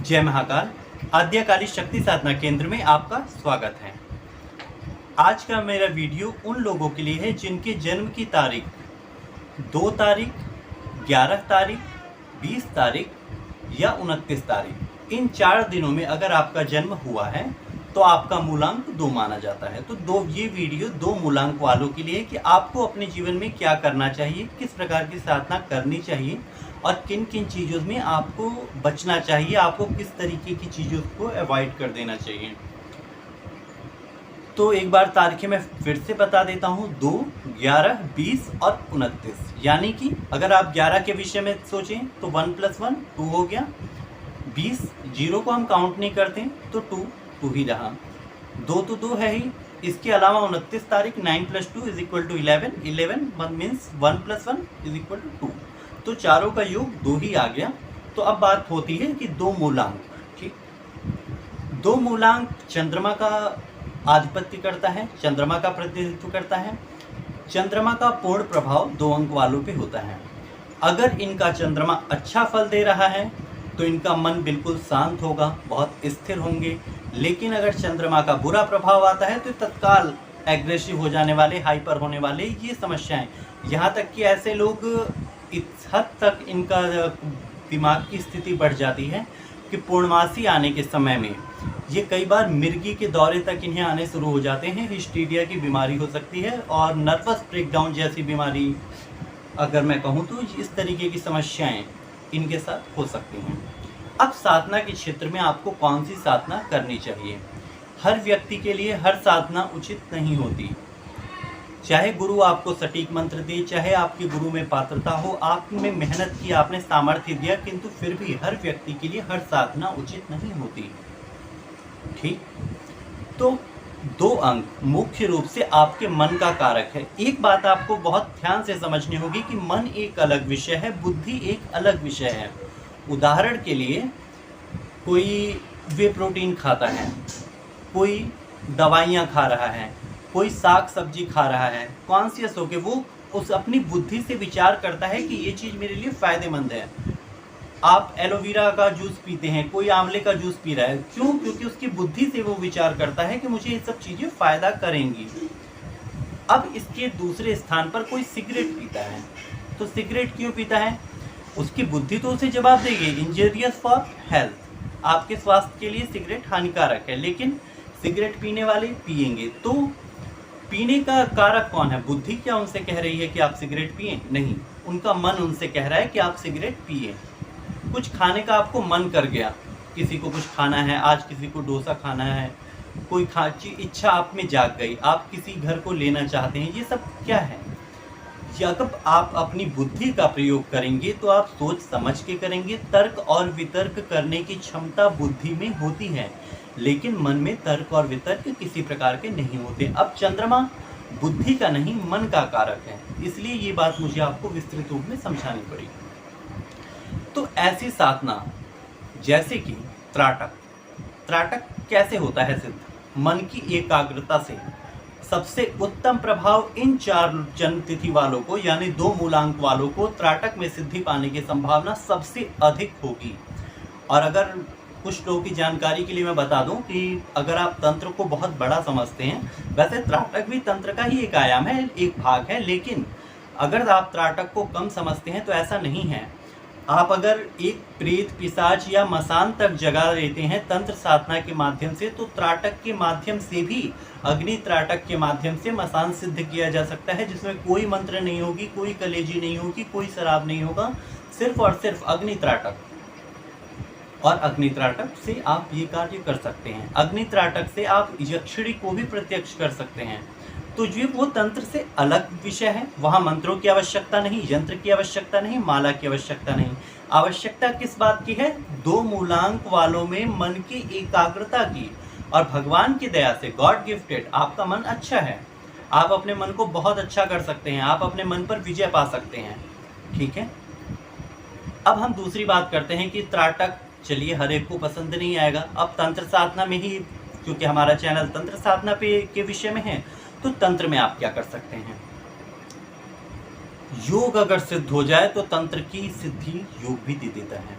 जय महाकाल। आद्यकाली शक्ति साधना केंद्र में आपका स्वागत है। आज का मेरा वीडियो उन लोगों के लिए है जिनके जन्म की तारीख 2 तारीख, 11 तारीख, 20 तारीख या 29 तारीख, इन 4 दिनों में अगर आपका जन्म हुआ है तो आपका मूलांक 2 माना जाता है। तो ये वीडियो 2 मूलांक वालों के लिए कि आपको अपने जीवन में क्या करना चाहिए, किस प्रकार की साधना करनी चाहिए और किन किन चीज़ों में आपको बचना चाहिए, आपको किस तरीके की चीज़ों को अवॉइड कर देना चाहिए। तो एक बार तारीखें मैं फिर से बता देता हूँ, 2, 11, 20 और 29। यानी कि अगर आप 11 के विषय में सोचें तो 1 + 1 2 हो गया। 20 0 को हम काउंट नहीं करते तो 2 ही रहा। 2 तो 2 है ही। इसके अलावा 29 तारीख 9 + 2 = 11। 11 मीन्स 1 + 1 = 2। तो चारों का योग 2 ही आ गया। तो अब बात होती है कि 2 मूलांक। ठीक, 2 मूलांक चंद्रमा का आधिपत्य करता है, चंद्रमा का प्रतिनिधित्व करता है। चंद्रमा का पूर्ण प्रभाव 2 अंक वालों पे होता है। अगर इनका चंद्रमा अच्छा फल दे रहा है तो इनका मन बिल्कुल शांत होगा, बहुत स्थिर होंगे। लेकिन अगर चंद्रमा का बुरा प्रभाव आता है तो तत्काल एग्रेसिव हो जाने वाले, हाइपर होने वाले, ये समस्याएं। यहाँ तक कि ऐसे लोग इस हद तक इनका दिमाग की स्थिति बढ़ जाती है कि पूर्णमासी आने के समय में ये कई बार मिर्गी के दौरे तक इन्हें आने शुरू हो जाते हैं। हिस्टीरिया की बीमारी हो सकती है और नर्वस ब्रेकडाउन जैसी बीमारी, अगर मैं कहूँ तो इस तरीके की समस्याएं इनके साथ हो सकती हैं। अब साधना के क्षेत्र में आपको कौन सी साधना करनी चाहिए? हर व्यक्ति के लिए हर साधना उचित नहीं होती। चाहे गुरु आपको सटीक मंत्र दे, चाहे आपके गुरु में पात्रता हो, आपने मेहनत की, आपने सामर्थ्य दिया, किंतु फिर भी हर व्यक्ति के लिए हर साधना उचित नहीं होती। ठीक, तो 2 अंक मुख्य रूप से आपके मन का कारक है। एक बात आपको बहुत ध्यान से समझनी होगी कि मन एक अलग विषय है, बुद्धि एक अलग विषय है। उदाहरण के लिए, कोई वे प्रोटीन खाता है, कोई दवाइयाँ खा रहा है, कोई साग सब्जी खा रहा है, कॉन्शियस होकर वो उस अपनी बुद्धि से विचार करता है कि ये चीज़ मेरे लिए फ़ायदेमंद है। आप एलोवेरा का जूस पीते हैं, कोई आंवले का जूस पी रहा है, क्यों? क्योंकि उसकी बुद्धि से वो विचार करता है कि मुझे ये सब चीज़ें फ़ायदा करेंगी। अब इसके दूसरे स्थान पर कोई सिगरेट पीता है, तो सिगरेट क्यों पीता है? उसकी बुद्धि तो उसे जवाब देगी, इंजीरियस फॉर हेल्थ, आपके स्वास्थ्य के लिए सिगरेट हानिकारक है। लेकिन सिगरेट पीने वाले पिएंगे। तो पीने का कारक कौन है? बुद्धि क्या उनसे कह रही है कि आप सिगरेट पिएं? नहीं, उनका मन उनसे कह रहा है कि आप सिगरेट पिए। कुछ खाने का आपको मन कर गया, किसी को कुछ खाना है, आज किसी को डोसा खाना है, कोई इच्छा आप में जाग गई, आप किसी घर को लेना चाहते हैं। ये सब क्या है? जब आप अपनी बुद्धि का प्रयोग करेंगे तो आप सोच समझ के करेंगे। तर्क और वितर्क करने की क्षमता बुद्धि में होती है, लेकिन मन में तर्क और वितर्क किसी प्रकार के नहीं होते। अब चंद्रमा बुद्धि का नहीं, मन का कारक है, इसलिए ये बात मुझे आपको विस्तृत रूप में समझानी पड़ी। तो ऐसी साधना जैसे कि त्राटक कैसे होता है सिद्ध? मन की एकाग्रता से। सबसे उत्तम प्रभाव इन 4 जन्म तिथि वालों को, यानी 2 मूलांक वालों को त्राटक में सिद्धि पाने की संभावना सबसे अधिक होगी। और अगर कुछ लोगों की जानकारी के लिए मैं बता दूं कि अगर आप तंत्र को बहुत बड़ा समझते हैं, वैसे त्राटक भी तंत्र का ही एक आयाम है, एक भाग है, लेकिन अगर आप त्राटक को कम समझते हैं तो ऐसा नहीं है। आप अगर एक प्रेत, पिशाच या मसान तक जगा देते हैं तंत्र साधना के माध्यम से, तो त्राटक के माध्यम से भी, अग्नि त्राटक के माध्यम से मसान सिद्ध किया जा सकता है, जिसमें कोई मंत्र नहीं होगी, कोई कलेजी नहीं होगी, कोई शराब नहीं होगा, सिर्फ और सिर्फ अग्नि त्राटक। और अग्नि त्राटक से आप ये कार्य कर सकते हैं। अग्नि त्राटक से आप यक्षिणी को भी प्रत्यक्ष कर सकते हैं। तो ये वो तंत्र से अलग विषय है। वहाँ मंत्रों की आवश्यकता नहीं, यंत्र की आवश्यकता नहीं, माला की आवश्यकता नहीं। आवश्यकता किस बात की है? 2 मूलांक वालों में मन की एकाग्रता की। और भगवान की दया से, गॉड गिफ्टेड, आपका मन अच्छा है, आप अपने मन को बहुत अच्छा कर सकते हैं, आप अपने मन पर विजय पा सकते हैं। ठीक है, अब हम दूसरी बात करते हैं कि त्राटक, चलिए हर एक को पसंद नहीं आएगा। अब तंत्र साधना में ही, क्योंकि हमारा चैनल तंत्र साधना के विषय में है, तो तंत्र में आप क्या कर सकते हैं? योग अगर सिद्ध हो जाए तो तंत्र की सिद्धि योग भी दे देता है।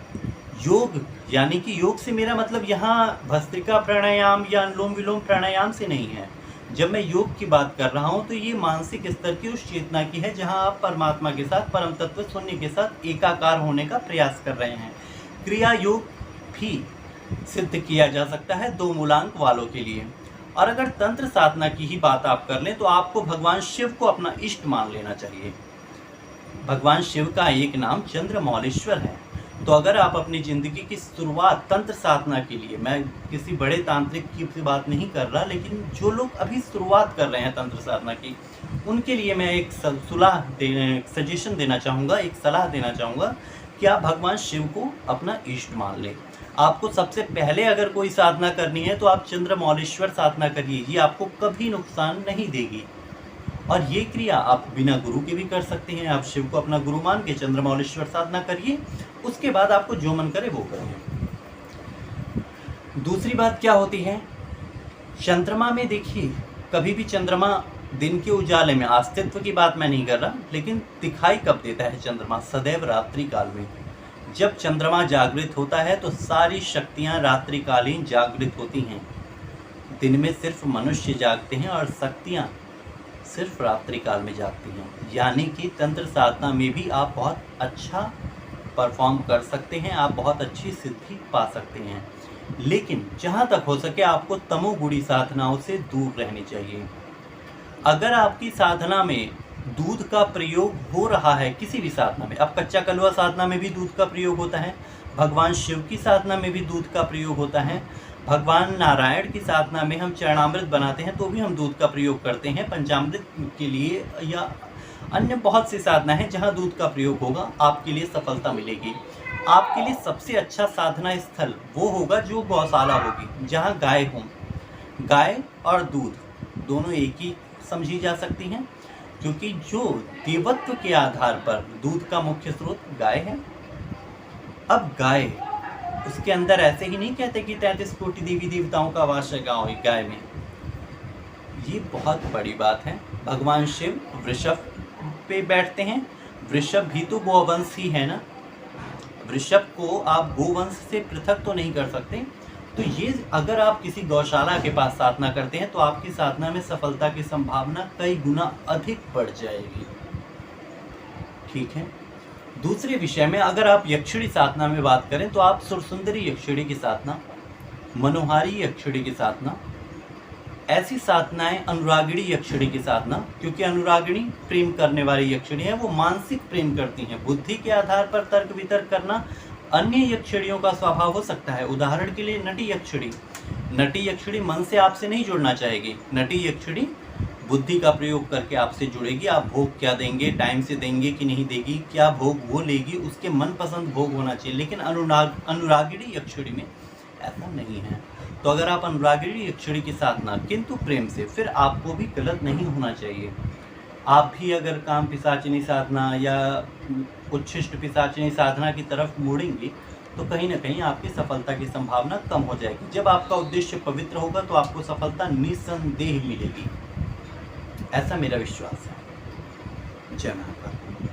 योग यानी कि योग से मेरा मतलब यहाँ भस्त्रिका प्राणायाम या अनुलोम विलोम प्राणायाम से नहीं है। जब मैं योग की बात कर रहा हूँ तो ये मानसिक स्तर की उस चेतना की है जहाँ आप परमात्मा के साथ, परम तत्व शून्य के साथ एकाकार होने का प्रयास कर रहे हैं। क्रिया योग भी सिद्ध किया जा सकता है 2 मूलांक वालों के लिए। और अगर तंत्र साधना की ही बात आप कर लें तो आपको भगवान शिव को अपना इष्ट मान लेना चाहिए। भगवान शिव का एक नाम चंद्रमौलेश्वर है। तो अगर आप अपनी ज़िंदगी की शुरुआत तंत्र साधना के लिए, मैं किसी बड़े तांत्रिक की बात नहीं कर रहा, लेकिन जो लोग अभी शुरुआत कर रहे हैं तंत्र साधना की, उनके लिए मैं एक सजेशन देना चाहूँगा, एक सलाह देना चाहूँगा कि आप भगवान शिव को अपना इष्ट मान लें। आपको सबसे पहले अगर कोई साधना करनी है तो आप चंद्रमौलेश्वर साधना करिए, ये आपको कभी नुकसान नहीं देगी। और ये क्रिया आप बिना गुरु के भी कर सकते हैं। आप शिव को अपना गुरु मान के चंद्रमौलेश्वर साधना करिए, उसके बाद आपको जो मन करे वो करिए। दूसरी बात क्या होती है, चंद्रमा में देखिए, कभी भी चंद्रमा दिन के उजाले में, अस्तित्व की बात मैं नहीं कर रहा, लेकिन दिखाई कब देता है चंद्रमा? सदैव रात्रि काल में। जब चंद्रमा जागृत होता है तो सारी शक्तियाँ रात्रिकालीन जागृत होती हैं। दिन में सिर्फ मनुष्य जागते हैं और शक्तियाँ सिर्फ रात्रि काल में जागती हैं। यानी कि तंत्र साधना में भी आप बहुत अच्छा परफॉर्म कर सकते हैं, आप बहुत अच्छी सिद्धि पा सकते हैं। लेकिन जहाँ तक हो सके आपको तमोगुणी साधनाओं से दूर रहनी चाहिए। अगर आपकी साधना में दूध का प्रयोग हो रहा है, किसी भी साधना में, अब कच्चा कलवा साधना में भी दूध का प्रयोग होता है, भगवान शिव की साधना में भी दूध का प्रयोग होता है, भगवान नारायण की साधना में हम चरणामृत बनाते हैं तो भी हम दूध का प्रयोग करते हैं पंचामृत के लिए, या अन्य बहुत सी साधना है जहां दूध का प्रयोग होगा, आपके लिए सफलता मिलेगी। आपके लिए सबसे अच्छा साधना स्थल वो होगा जो गौशाला होगी, जहां गाय हों। गाय और दूध दोनों एक ही समझी जा सकती हैं, क्योंकि जो देवत्व के आधार पर दूध का मुख्य स्रोत गाय है। अब गाय, उसके अंदर ऐसे ही नहीं कहते कि 33 कोटि देवी देवताओं का वास है गाय में। ये बहुत बड़ी बात है। भगवान शिव वृषभ पे बैठते हैं, वृषभ भी तो गोवंश ही है ना। वृषभ को आप गोवंश से पृथक तो नहीं कर सकते। तो ये अगर आप किसी गौशाला के पास साधना करते हैं तो आपकी साधना में सफलता की संभावना कई गुना अधिक बढ़ जाएगी। ठीक है। दूसरे विषय में अगर आप यक्षिणी साधना में बात करें तो आप सुरसुंदरी यक्षिणी की साधना, मनोहारी यक्षिणी की साधना, ऐसी साधनाएं, अनुरागिणी यक्षिणी की साधना, क्योंकि अनुरागिणी प्रेम करने वाली यक्षिणी है, वो मानसिक प्रेम करती हैं। बुद्धि के आधार पर तर्क वितर्क करना अन्य यक्षिणियों का स्वभाव हो सकता है। उदाहरण के लिए नटी यक्षिणी मन से आपसे नहीं जुड़ना चाहेगी। नटी यक्षिणी बुद्धि का प्रयोग करके आपसे जुड़ेगी। आप भोग क्या देंगे, टाइम से देंगे कि नहीं देगी, क्या भोग वो लेगी, उसके मनपसंद भोग होना चाहिए। लेकिन अनुरागिणी यक्षिणी में ऐसा नहीं है। तो अगर आप अनुरागिणी यक्षिणी की साधना किंतु प्रेम से, फिर आपको भी गलत नहीं होना चाहिए। आप भी अगर काम पिशाचिनी साधना या उच्छिष्ट पिशाचिनी साधना की तरफ मुड़ेंगे तो कहीं ना कहीं आपकी सफलता की संभावना कम हो जाएगी। जब आपका उद्देश्य पवित्र होगा तो आपको सफलता निस्संदेह मिलेगी, ऐसा मेरा विश्वास है। जय महाकाल।